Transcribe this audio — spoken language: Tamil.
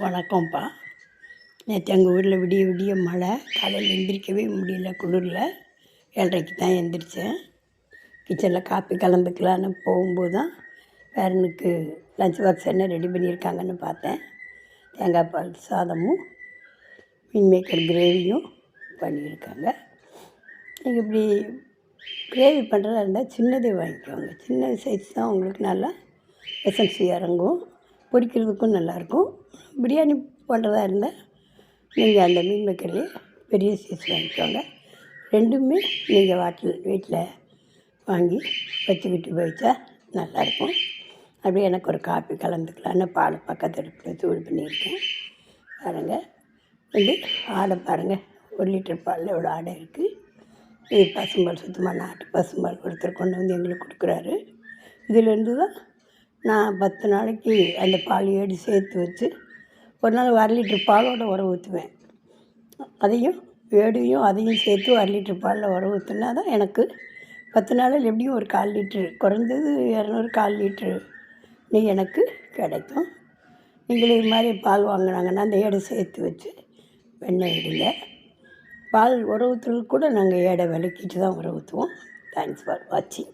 வணக்கம்ப்பா. நேற்று எங்கள் ஊரில் விடிய விடிய மழை. காலையில் எந்திரிக்கவே முடியல குளிரில். 7:30க்கு தான் எந்திரிச்சேன். கிச்சனில் காப்பி கலந்துக்கலான்னு போகும்போது தான் பேரனுக்கு லஞ்ச் பாக்ஸ் என்ன ரெடி பண்ணியிருக்காங்கன்னு பார்த்தேன். தேங்காய் பால் சாதமும் மீன் மேக்கர் கிரேவியும் பண்ணியிருக்காங்க. நீங்கள் இப்படி கிரேவி பண்ணுறதா இருந்தால் சின்னதே வாங்கிக்கோங்க. சின்ன சைஸ் தான் உங்களுக்கு நல்லா எசன்ஸ் இறங்கும், பொரிக்கிறதுக்கும் நல்லாயிருக்கும். பிரியாணி பண்ணுறதா இருந்தால் நீங்கள் அந்த மீன் மேக்கர்லேயே பெரிய சைஸ் வாங்கிக்கோங்க. ரெண்டுமே நீங்கள் வீட்டில் வாங்கி வச்சுக்கிட்டு போயிச்சா நல்லாயிருக்கும். அப்படியே எனக்கு ஒரு காப்பி கலந்துக்கலான்னு பால் பக்கத்து அடுப்பில் சூடு பண்ணியிருக்கேன். பாருங்கள், வந்து ஆடை பாருங்கள். 1 லிட்டர் பாலில் எவ்வளோ ஆடை இருக்குது. இது பசும்பால், சுத்தமாக நாட்டு பசும்பால் ஒருத்தர் கொண்டு வந்து எங்களுக்கு கொடுக்குறாரு. இதிலேருந்து தான் நான் 10 நாளைக்கு அந்த பால் ஏடு சேர்த்து வச்சு ஒரு நாள் 1/2 லிட்டர் பாலோட உர ஊற்றுவேன். அதையும் சேர்த்து 1/2 லிட்டர் பாலில் உர ஊற்றுனா தான் எனக்கு 10 நாளில் எப்படியும் ஒரு 1/4 லிட்ரு, குறைஞ்சது 200 1/4 லிட்ரு நெய் எனக்கு கிடைக்கும். நீங்களே இது மாதிரி பால் வாங்கினாங்கன்னா அந்த ஏடை சேர்த்து வச்சு வெண்ணெய் விடுங்க. பால் உர ஊற்றுறதுக்கு கூட நாங்கள் ஏடை விளக்கிட்டு தான் உர ஊற்றுவோம். தேங்க்ஸ் ஃபார் வாட்சிங்.